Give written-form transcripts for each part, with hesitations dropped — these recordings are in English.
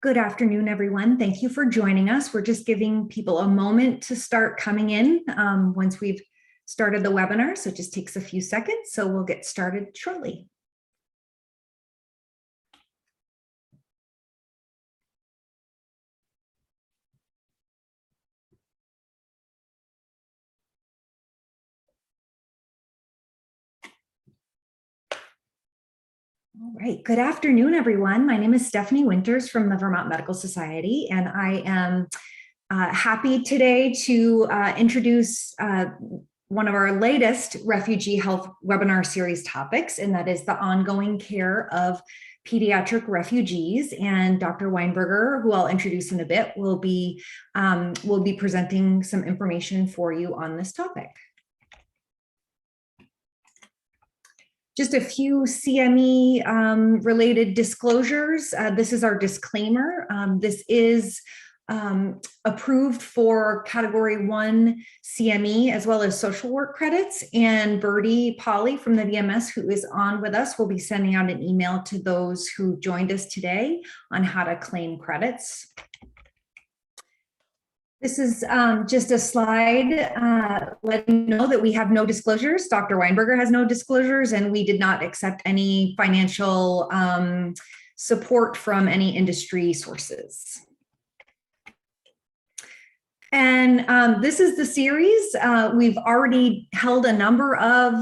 Good afternoon, everyone. Thank you for joining us. We're just giving people a moment to start coming in once we've started the webinar, so it just takes a few seconds. So we'll get started shortly. All right, good afternoon, everyone. My name is Stephanie Winters from the Vermont Medical Society, and I am happy today to introduce one of our latest Refugee Health webinar series topics, and that is the ongoing care of pediatric refugees. And Dr. Weinberger, who I'll introduce in a bit, will be presenting some information for you on this topic. Just a few CME related disclosures. This is our disclaimer. This is approved for Category 1 CME as well as social work credits. And Birdie Polly from the VMS, who is on with us, will be sending out an email to those who joined us today on how to claim credits. This is just a slide letting you know that we have no disclosures. Dr. Weinberger has no disclosures, and we did not accept any financial support from any industry sources. And this is the series. We've already held a number of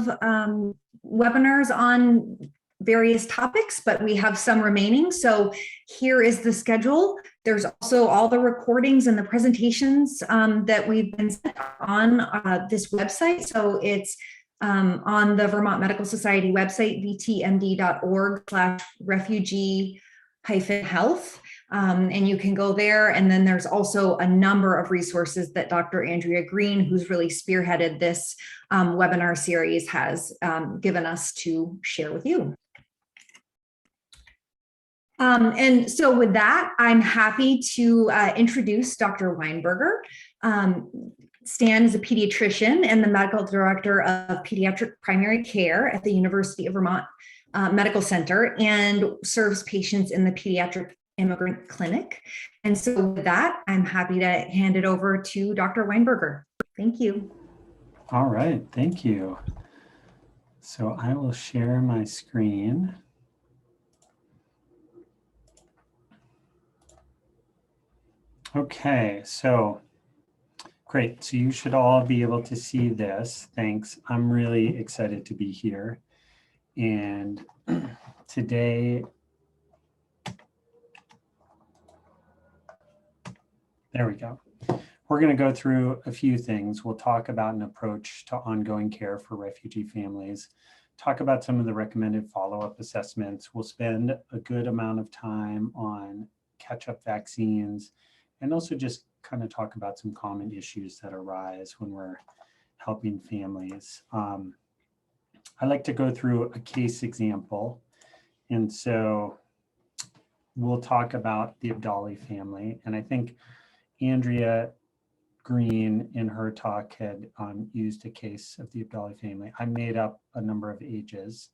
webinars on various topics, but we have some remaining. So here is the schedule. There's also all the recordings and the presentations that we've been sent on this website. So it's on the Vermont Medical Society website, vtmd.org/refugee-health. And you can go there. And then there's also a number of resources that Dr. Andrea Green, who's really spearheaded this webinar series, has given us to share with you. And so with that, I'm happy to introduce Dr. Weinberger. Stan is a pediatrician and the medical director of pediatric primary care at the University of Vermont Medical Center and serves patients in the pediatric immigrant clinic. And so with that, I'm happy to hand it over to Dr. Weinberger. Thank you. All right, thank you. So I will share my screen. Okay, so great. So you should all be able to see this. Thanks. I'm really excited to be here. And today, there we go. We're going to go through a few things. We'll talk about an approach to ongoing care for refugee families, talk about some of the recommended follow-up assessments. We'll spend a good amount of time on catch-up vaccines, and also just kind of talk about some common issues that arise when we're helping families. I like to go through a case example. And so we'll talk about the Abdali family. And I think Andrea Green in her talk had used a case of the Abdali family. I made up a number of ages.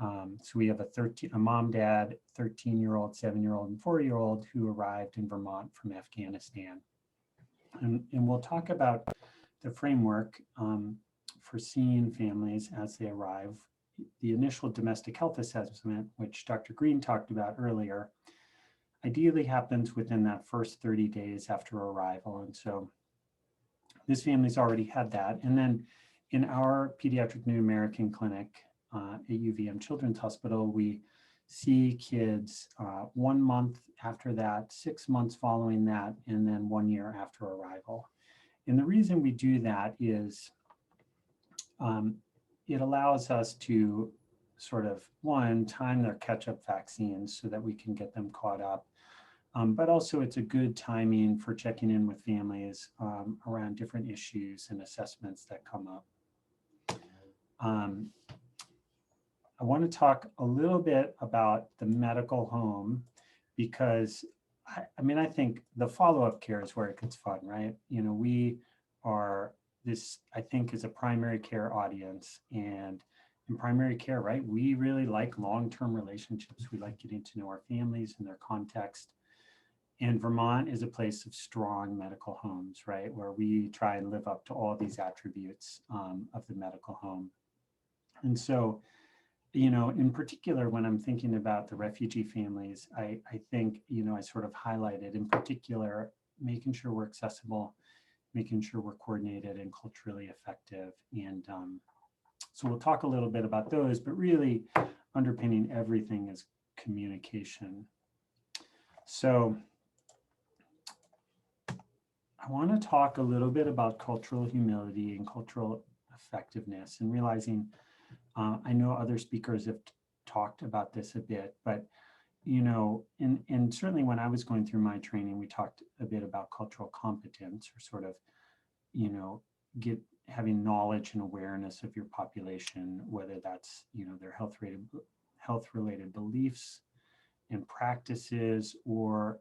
So we have a mom, dad, 13-year-old, 7-year-old, and 4-year-old who arrived in Vermont from Afghanistan. And we'll talk about the framework for seeing families as they arrive. The initial domestic health assessment, which Dr. Green talked about earlier, ideally happens within that first 30 days after arrival. And so this family's already had that. And then in our Pediatric New American Clinic, at UVM Children's Hospital, we see kids 1 month after that, 6 months following that, and then 1 year after arrival. And the reason we do that is it allows us to sort of, one, time their catch-up vaccines so that we can get them caught up. But also it's a good timing for checking in with families around different issues and assessments that come up. I want to talk a little bit about the medical home because I think the follow-up care is where it gets fun, right? You know, we are this, I think, is a primary care audience, and in primary care, right, we really like long-term relationships. We like getting to know our families and their context. And Vermont is a place of strong medical homes, right? Where we try and live up to all these attributes of the medical home. And so, in particular, when I'm thinking about the refugee families, I think, I sort of highlighted in particular, making sure we're accessible, making sure we're coordinated and culturally effective. And so we'll talk a little bit about those, but really underpinning everything is communication. So I want to talk a little bit about cultural humility and cultural effectiveness, and realizing I know other speakers have talked about this a bit, but and certainly when I was going through my training, we talked a bit about cultural competence, or sort of, having knowledge and awareness of your population, whether that's, their health-related beliefs and practices, or,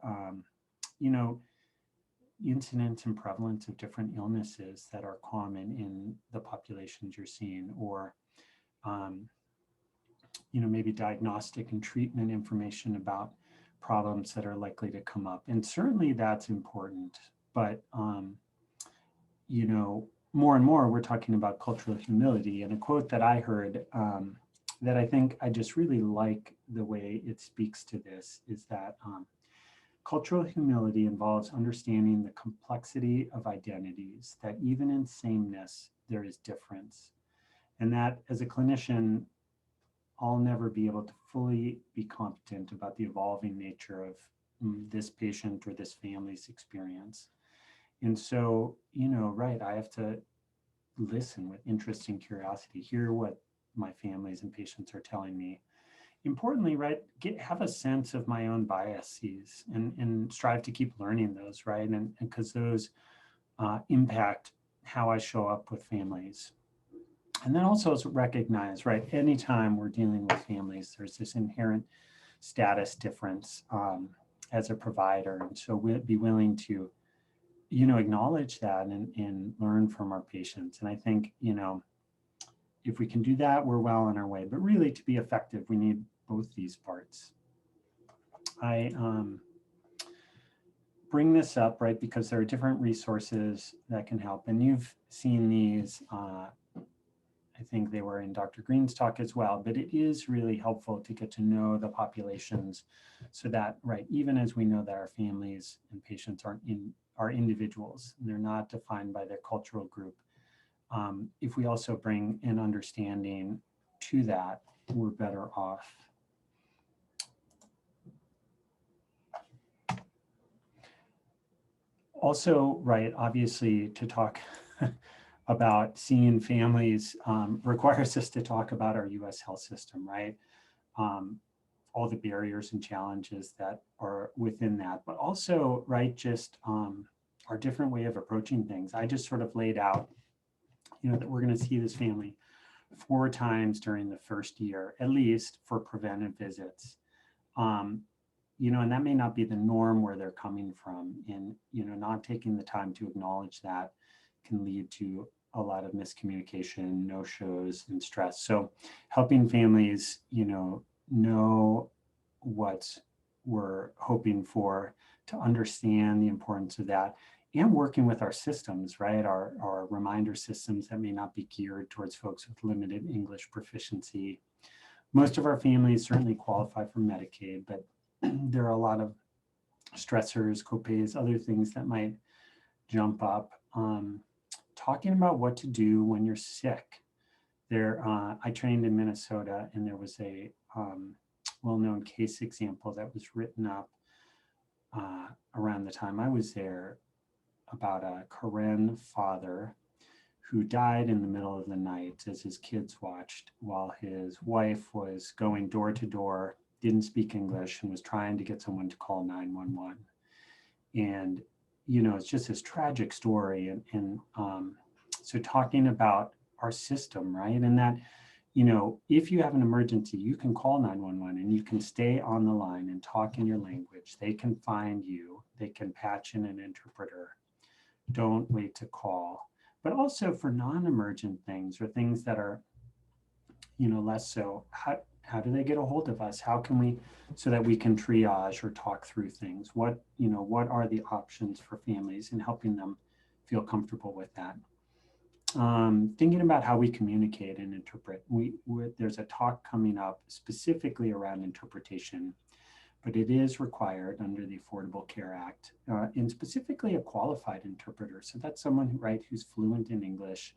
incidence and prevalence of different illnesses that are common in the populations you're seeing, or maybe diagnostic and treatment information about problems that are likely to come up. And certainly that's important, but more and more we're talking about cultural humility. And a quote that I heard that I think I just really like the way it speaks to this is that cultural humility involves understanding the complexity of identities, that even in sameness, there is difference. And that as a clinician, I'll never be able to fully be competent about the evolving nature of this patient or this family's experience. And so, right, I have to listen with interest and curiosity, hear what my families and patients are telling me. Importantly, right, have a sense of my own biases and strive to keep learning those, right? And because those impact how I show up with families. And then also recognize, right, anytime we're dealing with families, there's this inherent status difference as a provider. And so we'll be willing to, acknowledge that and learn from our patients. And I think, if we can do that, we're well on our way. But really, to be effective, we need both these parts. I bring this up, right, because there are different resources that can help. And you've seen these, I think they were in Dr. Green's talk as well, but it is really helpful to get to know the populations so that, right, even as we know that our families and patients are individuals, and they're not defined by their cultural group. If we also bring an understanding to that, we're better off. Also, right, obviously to talk about seeing families requires us to talk about our US health system, right? All the barriers and challenges that are within that, but also, right, just our different way of approaching things. I just sort of laid out, that we're going to see this family 4 times during the first year, at least for preventive visits. And that may not be the norm where they're coming from, and, not taking the time to acknowledge that can lead to a lot of miscommunication, no-shows, and stress. So helping families, know what we're hoping for, to understand the importance of that, and working with our systems, right? Our reminder systems that may not be geared towards folks with limited English proficiency. Most of our families certainly qualify for Medicaid, but there are a lot of stressors, copays, other things that might jump up. Talking about what to do when you're sick. I trained in Minnesota, and there was a well-known case example that was written up around the time I was there, about a Karen father who died in the middle of the night as his kids watched, while his wife was going door to door, didn't speak English, and was trying to get someone to call 911. And, it's just this tragic story. And so talking about our system, right? And that, if you have an emergency, you can call 911 and you can stay on the line and talk in your language. They can find you. They can patch in an interpreter. Don't wait to call. But also for non-emergent things, or things that are, less so, How do they get a hold of us? How can we, so that we can triage or talk through things? What, what are the options for families and helping them feel comfortable with that? Thinking about how we communicate and interpret. There's a talk coming up specifically around interpretation, but it is required under the Affordable Care Act, and specifically a qualified interpreter. So that's someone who's fluent in English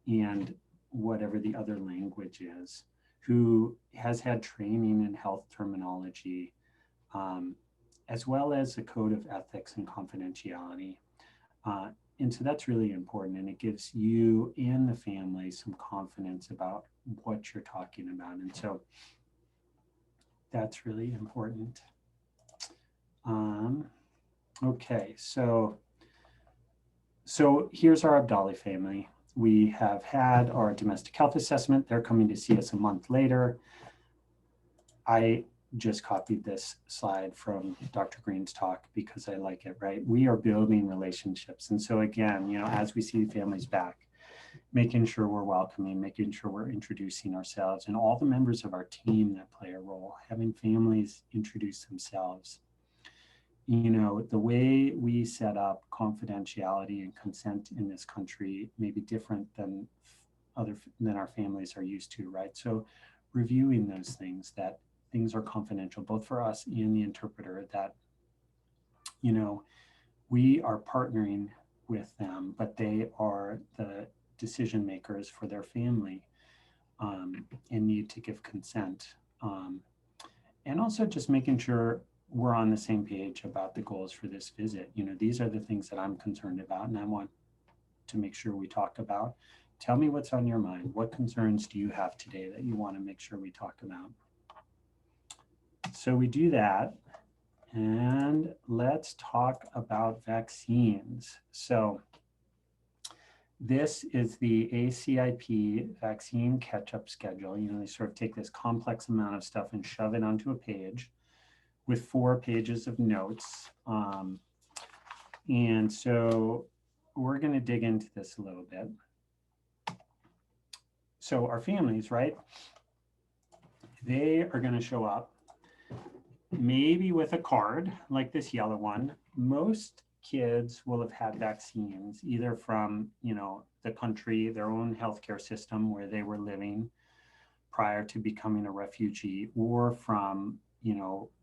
and whatever the other language is, who has had training in health terminology, as well as a code of ethics and confidentiality. And so that's really important, and it gives you and the family some confidence about what you're talking about. And so that's really important. Okay, so here's our Abdali family. We have had our domestic health assessment. They're coming to see us a month later. I just copied this slide from Dr. Green's talk because I like it, right? We are building relationships. And so again, as we see families back, making sure we're welcoming, making sure we're introducing ourselves and all the members of our team that play a role, having families introduce themselves. The way we set up confidentiality and consent in this country may be different than our families are used to, right? So reviewing those things, that things are confidential, both for us and the interpreter, that, we are partnering with them, but they are the decision makers for their family, and need to give consent. And also just making sure we're on the same page about the goals for this visit. These are the things that I'm concerned about and I want to make sure we talk about. Tell me what's on your mind. What concerns do you have today that you want to make sure we talk about? So we do that, and let's talk about vaccines. So this is the ACIP vaccine catch-up schedule. They sort of take this complex amount of stuff and shove it onto a page with 4 pages of notes. And so we're going to dig into this a little bit. So our families, right? They are going to show up maybe with a card like this yellow one. Most kids will have had vaccines either from, the country, their own healthcare system where they were living prior to becoming a refugee, or from,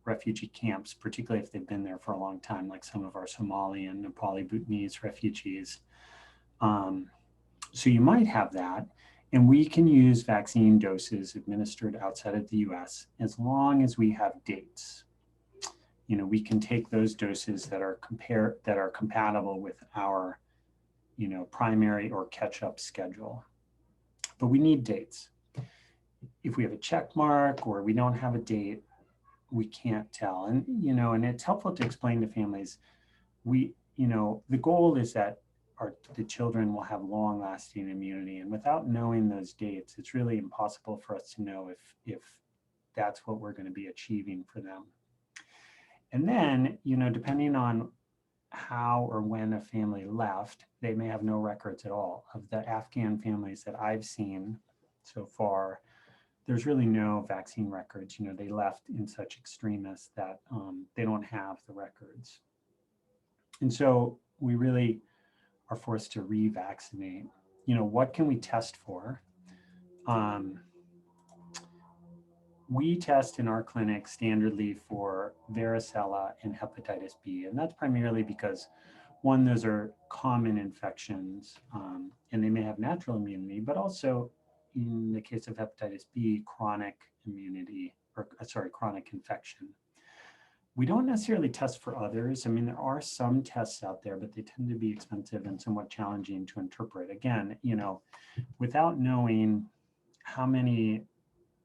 refugee camps, particularly if they've been there for a long time, like some of our Somali and Nepali Bhutanese refugees. So you might have that. And we can use vaccine doses administered outside of the US as long as we have dates. We can take those doses that are compatible with our, primary or catch-up schedule. But we need dates. If we have a check mark or we don't have a date, we can't tell. And, and it's helpful to explain to families, the goal is that the children will have long-lasting immunity. And without knowing those dates, it's really impossible for us to know if that's what we're going to be achieving for them. And then, depending on how or when a family left, they may have no records at all. Of the Afghan families that I've seen so far, there's really no vaccine records. They left in such extremis that they don't have the records. And so we really are forced to revaccinate. What can we test for? We test in our clinic standardly for varicella and hepatitis B, and that's primarily because, one, those are common infections, and they may have natural immunity, but also in the case of hepatitis B, chronic infection. We don't necessarily test for others. I mean, there are some tests out there, but they tend to be expensive and somewhat challenging to interpret. Again, without knowing how many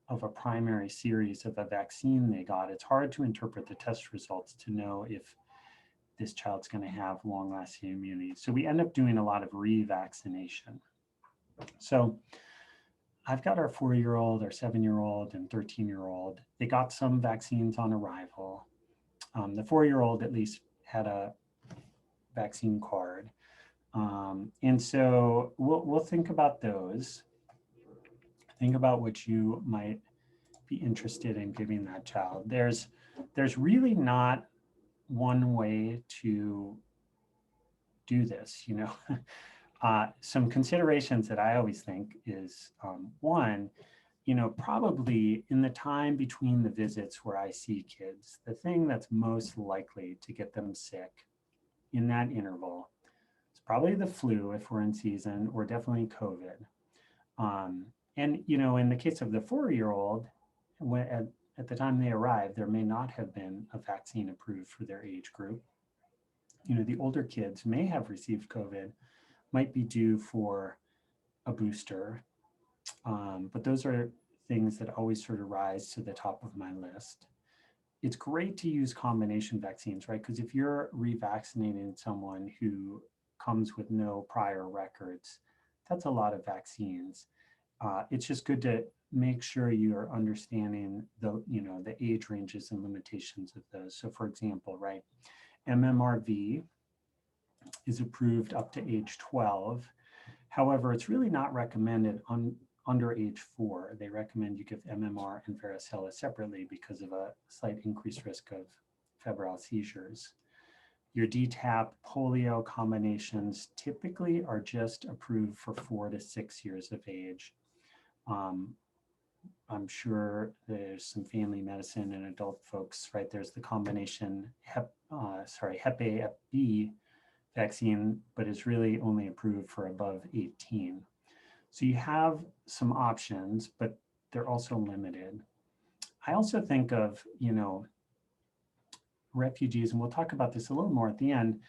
of a primary series of a vaccine they got, it's hard to interpret the test results to know if this child's going to have long-lasting immunity. So we end up doing a lot of revaccination. So I've got our 4-year-old, our 7-year-old, and 13-year-old. They got some vaccines on arrival. The 4-year-old at least had a vaccine card. And so we'll think about those. Think about what you might be interested in giving that child. There's really not one way to do this, you know. Some considerations that I always think is one, you know, probably in the time between the visits where I see kids, the thing that's most likely to get them sick in that interval is probably the flu if we're in season, or definitely COVID. And, you know, in the case of the 4-year-old, at the time they arrive, there may not have been a vaccine approved for their age group. You know, the older kids may have received COVID, might be due for a booster. But those are things that always sort of rise to the top of my list. It's great to use combination vaccines, right? Because if you're revaccinating someone who comes with no prior records, that's a lot of vaccines. It's just good to make sure you're understanding the, you know, the age ranges and limitations of those. So for example, right, MMRV is approved up to age 12. However, it's really not recommended under age 4. They recommend you give MMR and varicella separately because of a slight increased risk of febrile seizures. Your DTaP polio combinations typically are just approved for 4 to 6 years of age. I'm sure there's some family medicine and adult folks, right? There's the combination Hep A, Hep B vaccine, but it's really only approved for above 18. So you have some options, but they're also limited. I also think of, you know, refugees, and we'll talk about this a little more at the end.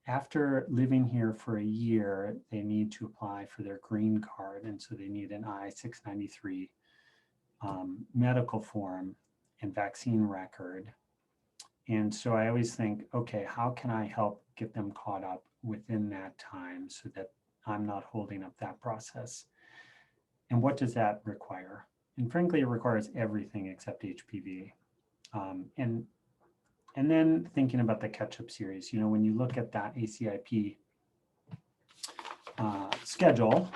After living here for a year, they need to apply for their green card. And so they need an I-693 medical form and vaccine record. And so I always think, okay, how can I help get them caught up within that time so that I'm not holding up that process? And what does that require? And frankly, it requires everything except HPV. And then thinking about the catch-up series, you know, when you look at that ACIP schedule,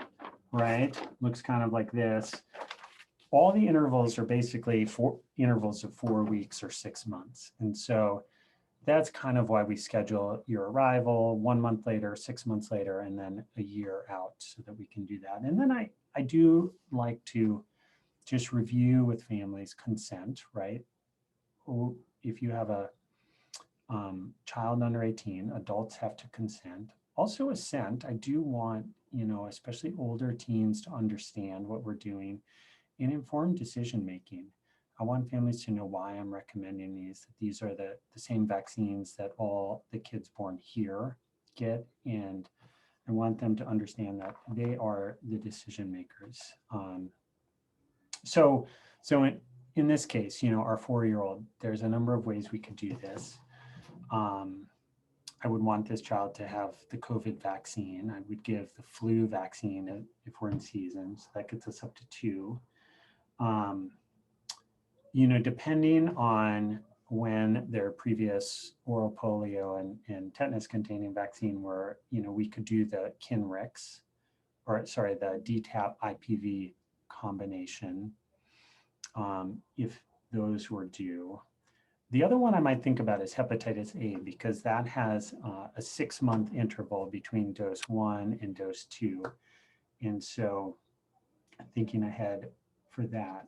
right, looks kind of like this. All the intervals are basically intervals of 4 weeks or 6 months. And so that's kind of why we schedule your arrival 1 month later, 6 months later, and then a year out so that we can do that. And then I do like to just review with families consent, right? If you have a child under 18, adults have to consent. Also assent, I do want, you know, especially older teens to understand what we're doing and informed decision-making. I want families to know why I'm recommending these, that these are the same vaccines that all the kids born here get. And I want them to understand that they are the decision makers. So in this case, you know, our 4-year-old, there's a number of ways we could do this. I would want this child to have the COVID vaccine. I would give the flu vaccine if we're in season, so that gets us up to 2. You know, depending on when their previous oral polio and tetanus containing vaccine were, you know, we could do the Kinrix, or sorry, the DTaP IPV combination, if those were due. The other one I might think about is hepatitis A, because that has a 6-month interval between dose 1 and dose 2. And so thinking ahead for that.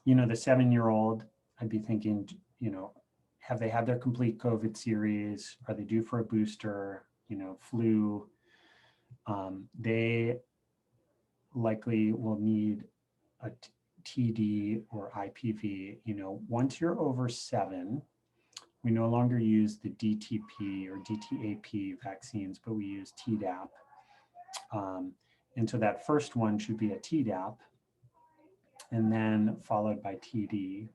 You know, the 7-year-old, I'd be thinking, you know, have they had their complete COVID series? Are they due for a booster? You know, flu. They likely will need a TD or IPV. You know, once you're over 7, we no longer use the DTP or DTAP vaccines, but we use Tdap. And so that first one should be a Tdap, and then followed by TD.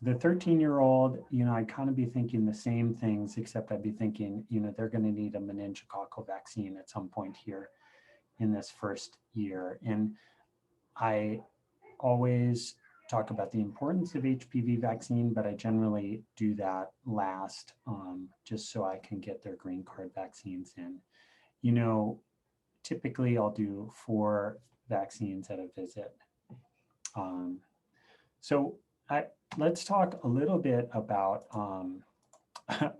The 13-year-old, you know, I'd kind of be thinking the same things, except I'd be thinking, you know, they're going to need a meningococcal vaccine at some point here in this first year. And I always talk about the importance of HPV vaccine, but I generally do that last, just so I can get their green card vaccines in. You know, typically I'll do 4 vaccines at a visit. So let's talk a little bit about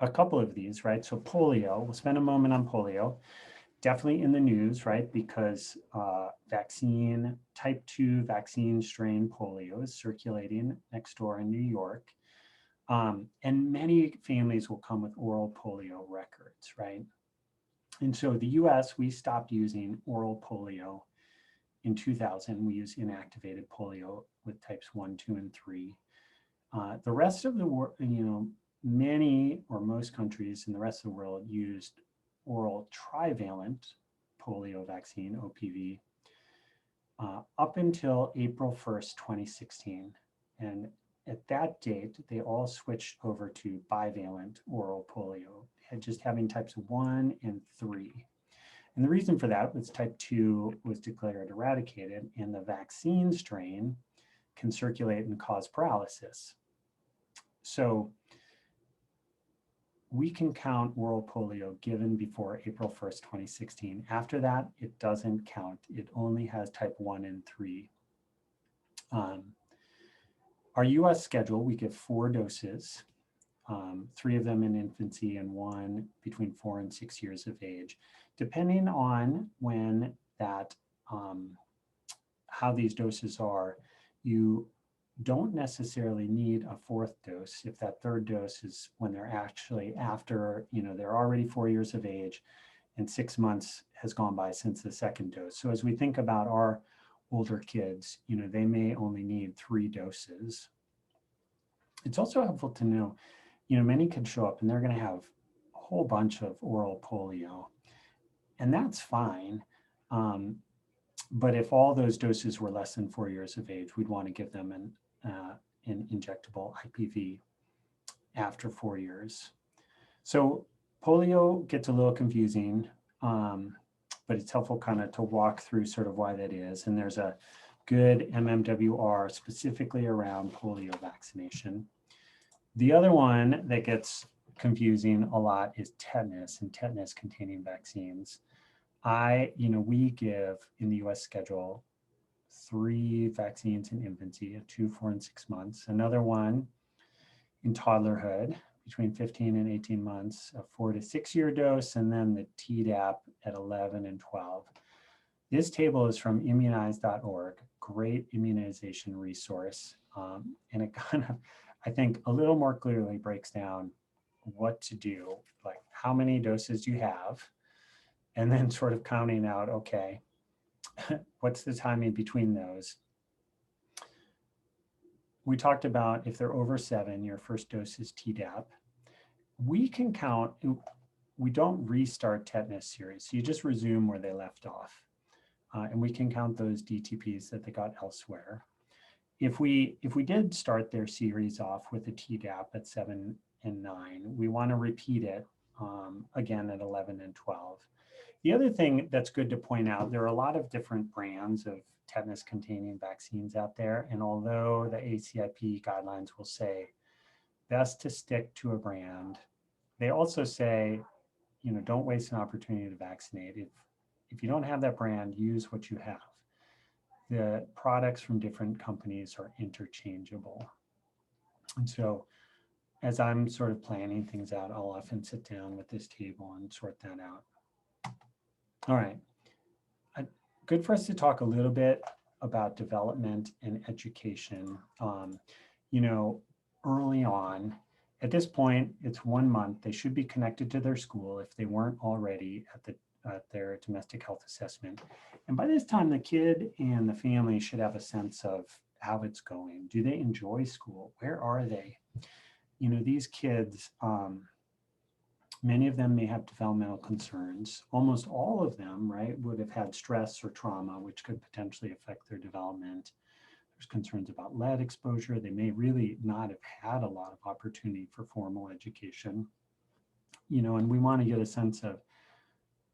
a couple of these, right? So polio, we'll spend a moment on polio. Definitely in the news, right? Because type 2 vaccine strain polio is circulating next door in New York. And many families will come with oral polio records, right? And so the US, we stopped using oral polio in 2000. We use inactivated polio with types 1, 2, and 3. The rest of the world, many or most countries in the rest of the world used oral trivalent polio vaccine, OPV, up until April 1st, 2016. And at that date, they all switched over to bivalent oral polio, just having types 1 and 3. And the reason for that was type 2 was declared eradicated, and the vaccine strain can circulate and cause paralysis. So we can count oral polio given before April 1st, 2016. After that, it doesn't count. It only has type 1 and 3. Our US schedule, we give 4 doses, 3 of them in infancy and 1 between 4 and 6 years of age. Depending on when that, how these doses are, you don't necessarily need a 4th dose if that 3rd dose is when they're actually after, they're already 4 years of age and 6 months has gone by since the 2nd dose. So as we think about our older kids, they may only need 3 doses. It's also helpful to know, many kids show up and they're going to have a whole bunch of oral polio, and that's fine. But if all those doses were less than 4 years of age, we'd want to give them an injectable IPV after 4 years. So polio gets a little confusing, but it's helpful kind of to walk through sort of why that is. And there's a good MMWR specifically around polio vaccination. The other one that gets confusing a lot is tetanus and tetanus containing vaccines. We give in the US schedule 3 vaccines in infancy, 2, 4, and 6 months. Another one in toddlerhood between 15 and 18 months, a 4 to 6 year dose, and then the Tdap at 11 and 12. This table is from immunize.org, great immunization resource. And it kind of, I think, a little more clearly breaks down what to do, like how many doses do you have, and then sort of counting out, okay, what's the timing between those? We talked about if they're over 7, your first dose is Tdap. We can count, we don't restart tetanus series, so you just resume where they left off. And we can count those DTPs that they got elsewhere. If we did start their series off with a Tdap at 7 and 9, we want to repeat it again at 11 and 12. The other thing that's good to point out, there are a lot of different brands of tetanus containing vaccines out there. And although the ACIP guidelines will say best to stick to a brand, they also say, don't waste an opportunity to vaccinate. If you don't have that brand, use what you have. The products from different companies are interchangeable. And so as I'm sort of planning things out, I'll often sit down with this table and sort that out. All right, good for us to talk a little bit about development and education. Early on, at this point, it's 1 month. They should be connected to their school if they weren't already at their domestic health assessment. And by this time, the kid and the family should have a sense of how it's going. Do they enjoy school? Where are they? These kids, many of them may have developmental concerns. Almost all of them, right, would have had stress or trauma, which could potentially affect their development. There's concerns about lead exposure. They may really not have had a lot of opportunity for formal education. And we want to get a sense of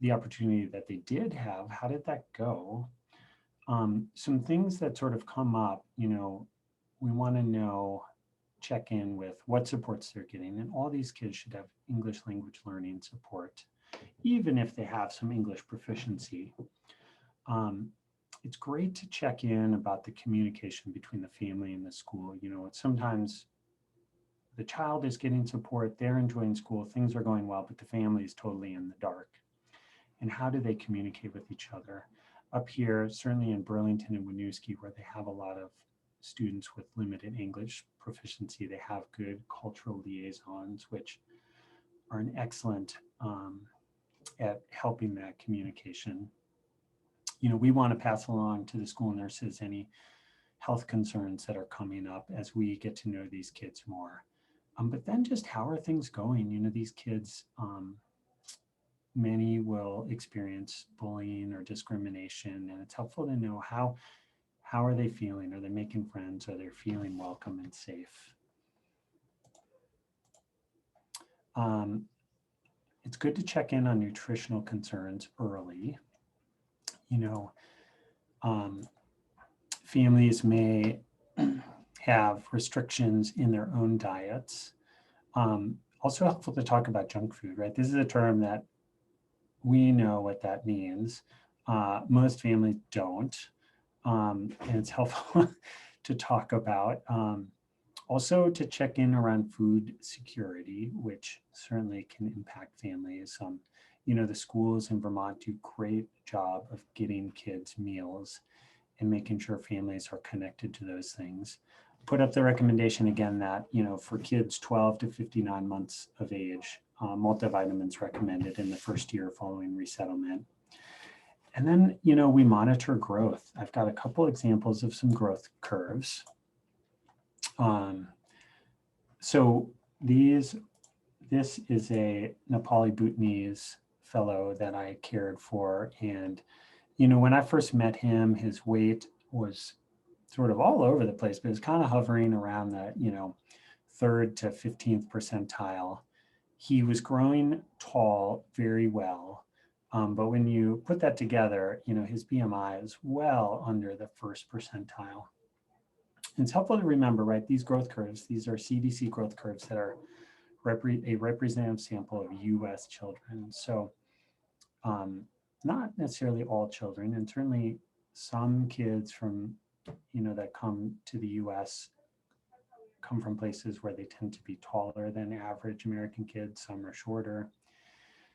the opportunity that they did have. How did that go? Some things that sort of come up, we want to know, check in with what supports they're getting. And all these kids should have English language learning support. even if they have some English proficiency. It's great to check in about the communication between the family and the school. You know, sometimes the child is getting support, they're enjoying school, things are going well, but the family is totally in the dark. And how do they communicate with each other? Up here, certainly in Burlington and Winooski, where they have a lot of students with limited English proficiency, they have good cultural liaisons, which are an excellent at helping that communication. You know, we want to pass along to the school nurses any health concerns that are coming up as we get to know these kids more. But then just how are things going? You know, these kids, many will experience bullying or discrimination, and it's helpful to know how are they feeling? Are they making friends? Are they feeling welcome and safe? It's good to check in on nutritional concerns early. You know, families may have restrictions in their own diets. Also helpful to talk about junk food, right? This is a term that we know what that means. Most families don't. And it's helpful to talk about. Also to check in around food security, which certainly can impact families. You know, the schools in Vermont do a great job of getting kids meals and making sure families are connected to those things. Put up the recommendation again that, you know, for kids 12 to 59 months of age, multivitamins recommended in the first year following resettlement. And then, you know, we monitor growth. I've got a couple examples of some growth curves. So this is a Nepali Bhutanese fellow that I cared for. And, you know, when I first met him, his weight was sort of all over the place, but it was kind of hovering around the, you know, 3rd to 15th percentile. He was growing tall very well. But when you put that together, you know, his BMI is well under the 1st percentile. It's helpful to remember, right, these growth curves, these are CDC growth curves that are a representative sample of US children. So not necessarily all children, and certainly some kids from, you know, that come to the US come from places where they tend to be taller than average American kids, some are shorter.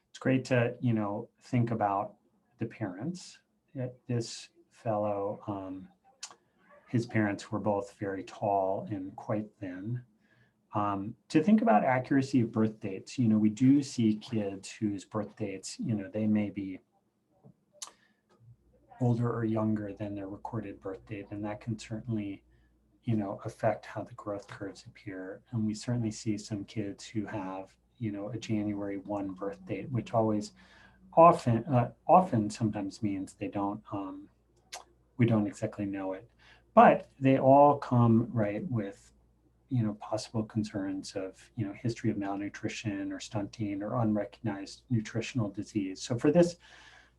It's great to, you know, think about the parents. This fellow, his parents were both very tall and quite thin. To think about accuracy of birth dates, you know, we do see kids whose birth dates, you know, they may be older or younger than their recorded birth date, and that can certainly, you know, affect how the growth curves appear. And we certainly see some kids who have, you know, a January 1 birth date, which often sometimes means they don't, we don't exactly know it, but they all come right with, you know, possible concerns of, you know, history of malnutrition or stunting or unrecognized nutritional disease. So for this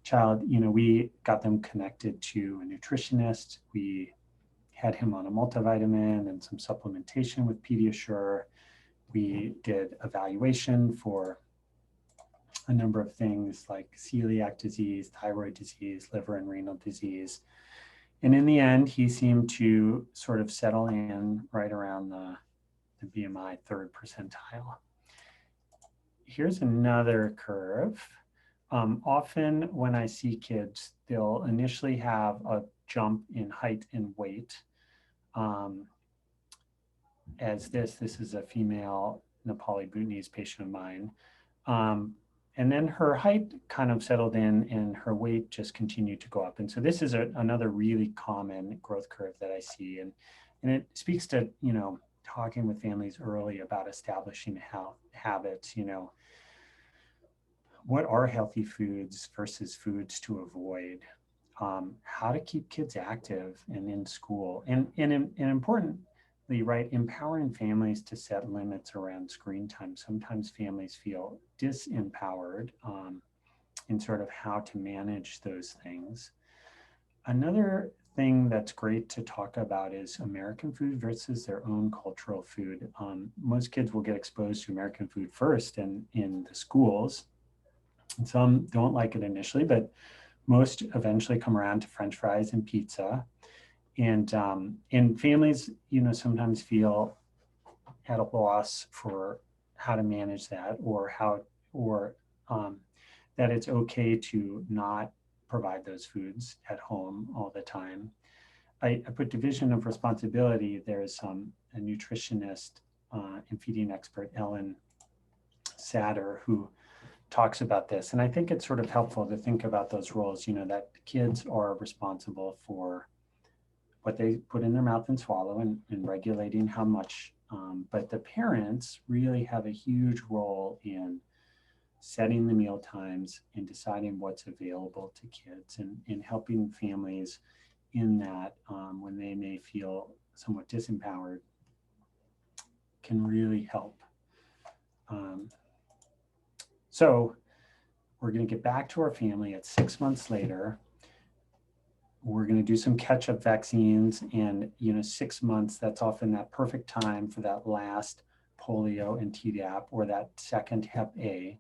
child, you know, we got them connected to a nutritionist. We had him on a multivitamin and some supplementation with Pediatric. We did evaluation for a number of things like celiac disease, thyroid disease, liver and renal disease. And in the end, he seemed to sort of settle in right around the BMI 3rd percentile. Here's another curve. Often when I see kids, they'll initially have a jump in height and weight. As this is a female Nepali Bhutanese patient of mine. And then her height kind of settled in and her weight just continued to go up. And so this is another really common growth curve that I see. And it speaks to, you know, talking with families early about establishing health habits, you know, what are healthy foods versus foods to avoid, how to keep kids active and in school, and importantly, right, empowering families to set limits around screen time. Sometimes families feel disempowered in sort of how to manage those things. Another thing that's great to talk about is American food versus their own cultural food. Most kids will get exposed to American food first in the schools. And some don't like it initially, but most eventually come around to French fries and pizza. And families, sometimes feel at a loss for how to manage that, or that it's okay to not provide those foods at home all the time. I put division of responsibility. There's a nutritionist and feeding expert, Ellen Satter, who talks about this. And I think it's sort of helpful to think about those roles, that kids are responsible for what they put in their mouth and swallow, and regulating how much. But the parents really have a huge role in setting the meal times and deciding what's available to kids, and helping families in that when they may feel somewhat disempowered, can really help. So we're going to get back to our family at 6 months later. We're going to do some catch-up vaccines, and 6 months, that's often that perfect time for that last polio and Tdap, or that second Hep A.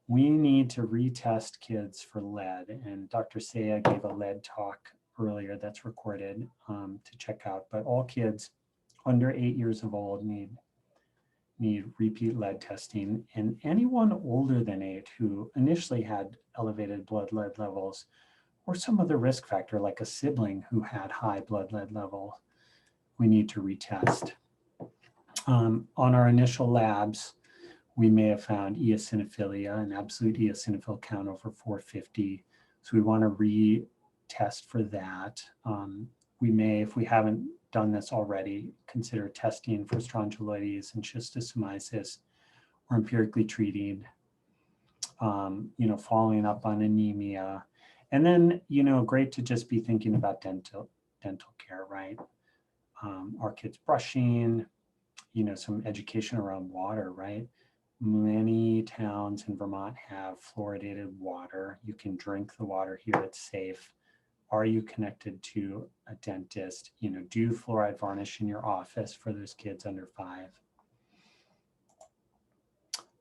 We need to retest kids for lead, and Dr. Saya gave a lead talk earlier that's recorded to check out. But all kids under 8 years of old need repeat lead testing, and anyone older than 8 who initially had elevated blood lead levels, or some other risk factor like a sibling who had high blood lead level, we need to retest. On our initial labs, we may have found eosinophilia, an absolute eosinophil count over 450. So we want to retest for that. We may, if we haven't done this already, consider testing for strongyloides and schistosomiasis, or empirically treating, following up on anemia. And then, great to just be thinking about dental care, right? Are kids brushing? Some education around water, right? Many towns in Vermont have fluoridated water. You can drink the water here, it's safe. Are you connected to a dentist? Do fluoride varnish in your office for those kids under 5.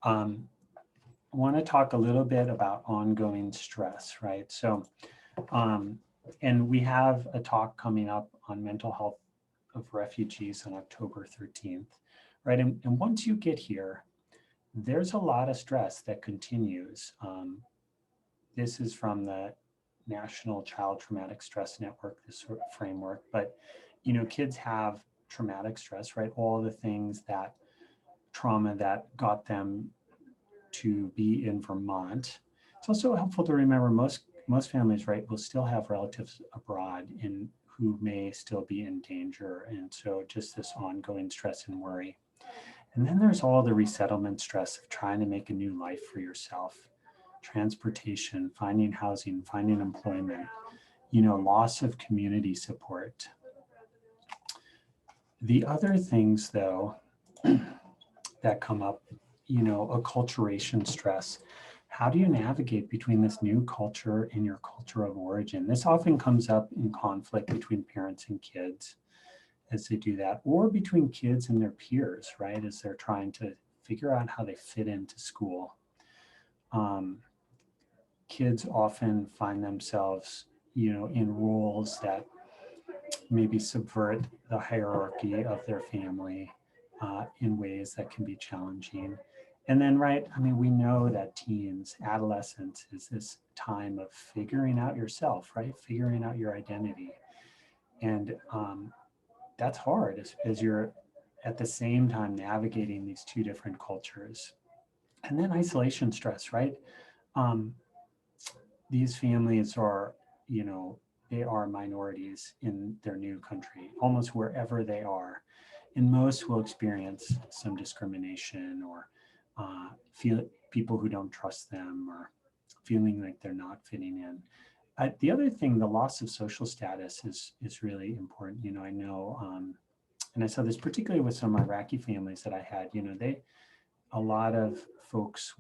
I want to talk a little bit about ongoing stress, right? So, and we have a talk coming up on mental health of refugees on October 13th, right? And once you get here, there's a lot of stress that continues. This is from the National Child Traumatic Stress Network, this sort of framework, but kids have traumatic stress, right? All the things that trauma that got them to be in Vermont. It's also helpful to remember most families, right, will still have relatives abroad who may still be in danger. And so just this ongoing stress and worry. And then there's all the resettlement stress of trying to make a new life for yourself, transportation, finding housing, finding employment, loss of community support. The other things, though, that come up, acculturation stress. How do you navigate between this new culture and your culture of origin? This often comes up in conflict between parents and kids as they do that, or between kids and their peers, right? As they're trying to figure out how they fit into school. Kids often find themselves, in roles that maybe subvert the hierarchy of their family in ways that can be challenging. And then, right, we know that teens, adolescence is this time of figuring out yourself, right? Figuring out your identity. And that's hard as you're at the same time navigating these two different cultures. And then isolation stress, right? These families are, they are minorities in their new country, almost wherever they are. And most will experience some discrimination, or feel people who don't trust them, or feeling like they're not fitting in. The other thing, the loss of social status is really important. I know, and I saw this particularly with some Iraqi families that I had, a lot of folks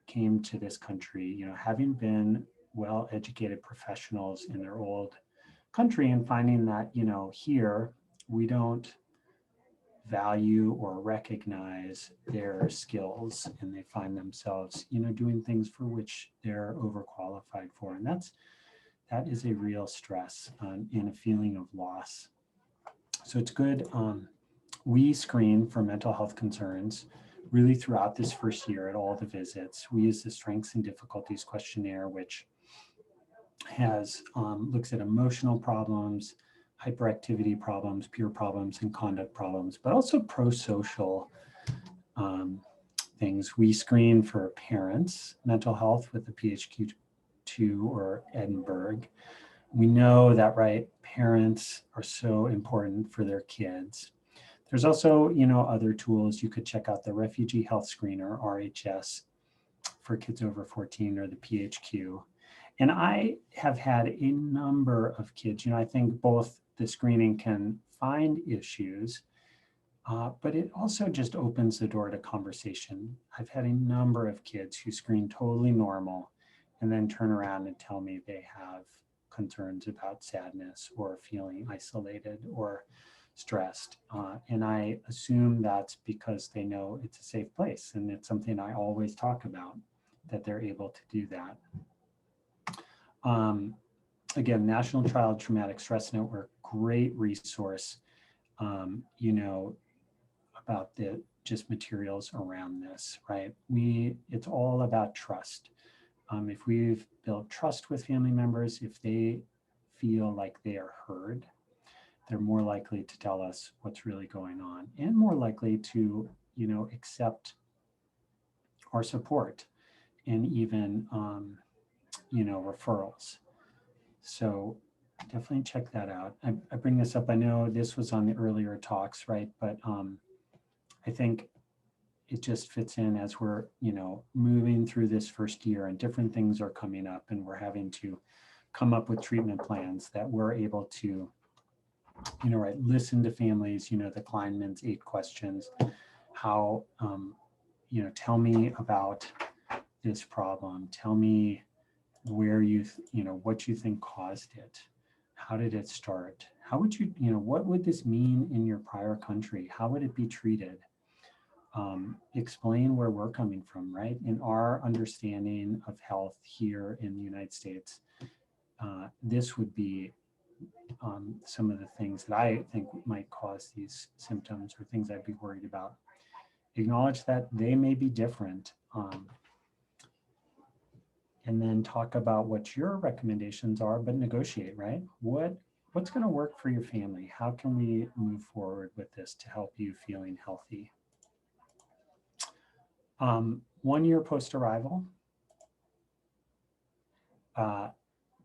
came to this country, having been well-educated professionals in their old country, and finding that, here we don't value or recognize their skills, and they find themselves, doing things for which they're overqualified for. And that is a real stress and a feeling of loss. So it's good. We screen for mental health concerns really throughout this first year at all the visits. We use the Strengths and Difficulties questionnaire, which has looks at emotional problems, hyperactivity problems, peer problems, and conduct problems, but also pro-social things. We screen for parents' mental health with the PHQ-2 or Edinburgh. We know that, right, parents are so important for their kids. There's also, other tools. You could check out the Refugee Health Screener, RHS, for kids over 14, or the PHQ. And I have had a number of kids, I think both the screening can find issues, but it also just opens the door to conversation. I've had a number of kids who screen totally normal and then turn around and tell me they have concerns about sadness or feeling isolated or stressed. And I assume that's because they know it's a safe place, and it's something I always talk about, that they're able to do that. Again, National Child Traumatic Stress Network, great resource, about the just materials around this, right? It's all about trust. If we've built trust with family members, if they feel like they are heard, they're more likely to tell us what's really going on, and more likely to, accept our support and even, referrals. So definitely check that out. I bring this up, I know this was on the earlier talks, right? But I think it just fits in as we're, moving through this first year, and different things are coming up, and we're having to come up with treatment plans that we're able to, listen to families, the Kleinman's 8 questions, how, tell me about this problem, tell me where what you think caused it, how did it start, how would you, what would this mean in your prior country, how would it be treated? Explain where we're coming from, right? In our understanding of health here in the United States, this would be some of the things that I think might cause these symptoms, or things I'd be worried about. Acknowledge that they may be different, and then talk about what your recommendations are, but negotiate, right? What's going to work for your family? How can we move forward with this to help you feeling healthy? 1 year post-arrival,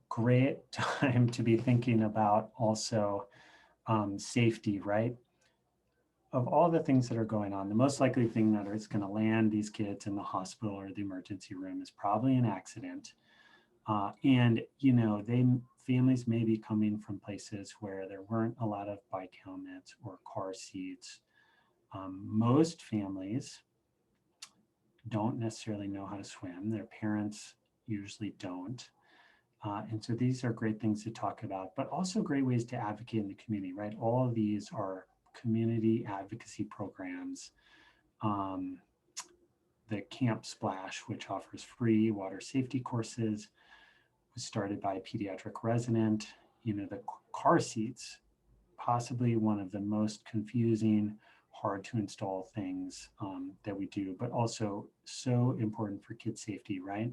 great time to be thinking about also safety, right? Of all the things that are going on, the most likely thing that is going to land these kids in the hospital or the emergency room is probably an accident. And, families may be coming from places where there weren't a lot of bike helmets or car seats. Most families don't necessarily know how to swim. Their parents usually don't. And so these are great things to talk about, but also great ways to advocate in the community, right? All of these are community advocacy programs. The Camp Splash, which offers free water safety courses, was started by a pediatric resident. The car seats, possibly one of the most confusing, hard to install things that we do, but also so important for kids' safety, right?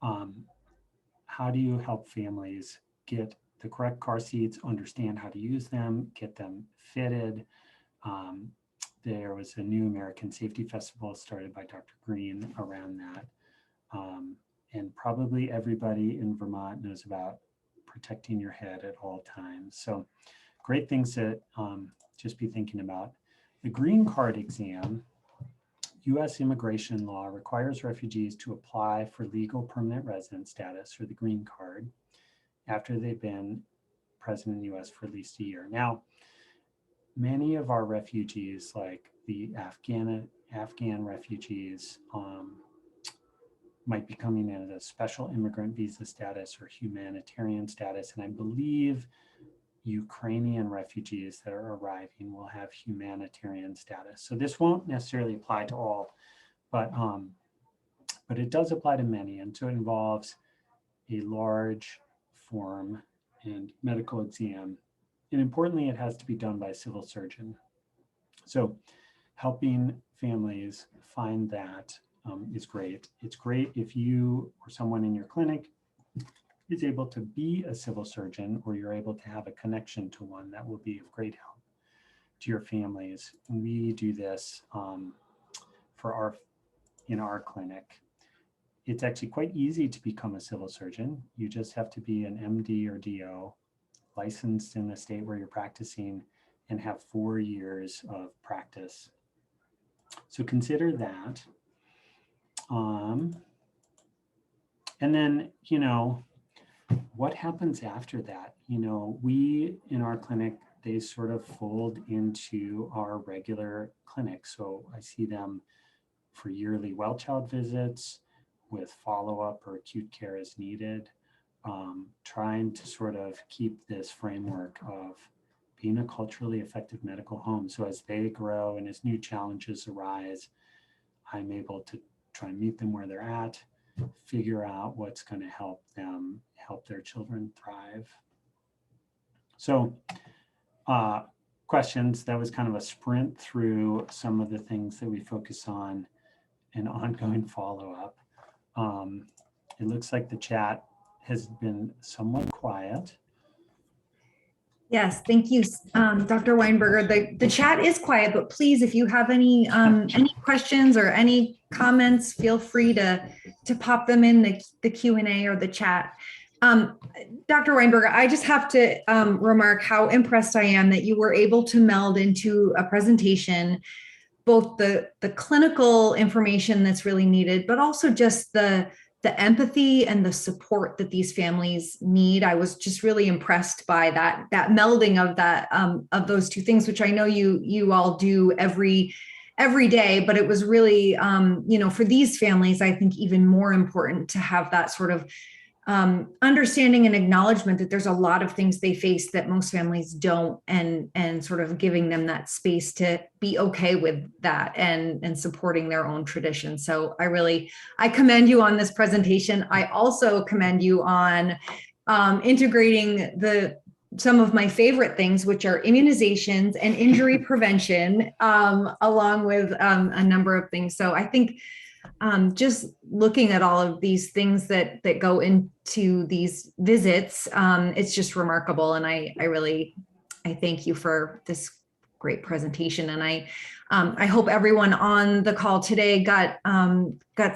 How do you help families get the correct car seats, understand how to use them, get them fitted? There was a new American Safety Festival started by Dr. Green around that. And probably everybody in Vermont knows about protecting your head at all times. So great things to just be thinking about. The green card exam, US immigration law requires refugees to apply for legal permanent resident status, or the green card, after they've been present in the US for at least a year. Now, many of our refugees, like the Afghan refugees, might be coming in as a special immigrant visa status or humanitarian status. And I believe Ukrainian refugees that are arriving will have humanitarian status. So this won't necessarily apply to all, but it does apply to many. And so it involves a large form and medical exam. And importantly, it has to be done by a civil surgeon. So helping families find that is great. It's great if you or someone in your clinic is able to be a civil surgeon, or you're able to have a connection to one. That will be of great help to your families. We do this in our clinic. It's actually quite easy to become a civil surgeon. You just have to be an MD or DO, licensed in the state where you're practicing, and have 4 years of practice. So consider that. And then, what happens after that? We in our clinic, they sort of fold into our regular clinic. So I see them for yearly well child visits with follow-up or acute care as needed, trying to sort of keep this framework of being a culturally effective medical home. So as they grow and as new challenges arise, I'm able to try and meet them where they're at, figure out what's going to help them help their children thrive. So questions, that was kind of a sprint through some of the things that we focus on in ongoing follow-up. It looks like the chat has been somewhat quiet. Yes, thank you, Dr. Weinberger. The chat is quiet, but please, if you have any questions or any comments, feel free to pop them in the Q&A or the chat. Dr. Weinberger, I just have to remark how impressed I am that you were able to meld into a presentation both the clinical information that's really needed, but also just the empathy and the support that these families need. I was just really impressed by that melding of those two things, which I know you all do every day, but it was really, for these families, I think even more important to have that sort of understanding and acknowledgement that there's a lot of things they face that most families don't, and sort of giving them that space to be okay with that and supporting their own tradition. So I commend you on this presentation. I also commend you on integrating some of my favorite things, which are immunizations and injury prevention, along with a number of things. So I think just looking at all of these things that go into these visits, it's just remarkable. And I thank you for this great presentation. And I hope everyone on the call today got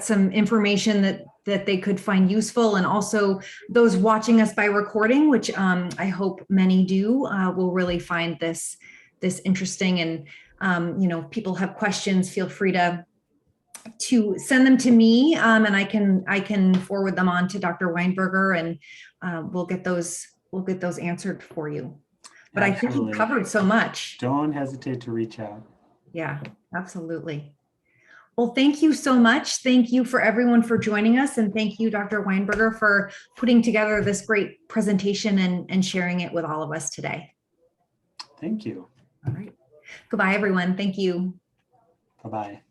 some information that they could find useful, and also those watching us by recording, which I hope many do, will really find this interesting. And if people have questions, feel free to send them to me, and I can forward them on to Dr. Weinberger, and we'll get those answered for you. But absolutely. I think you covered so much. Don't hesitate to reach out. Yeah, absolutely. Well, thank you so much. Thank you for everyone for joining us, and thank you, Dr. Weinberger, for putting together this great presentation and sharing it with all of us today. Thank you. All right. Goodbye, everyone. Thank you. Bye-bye.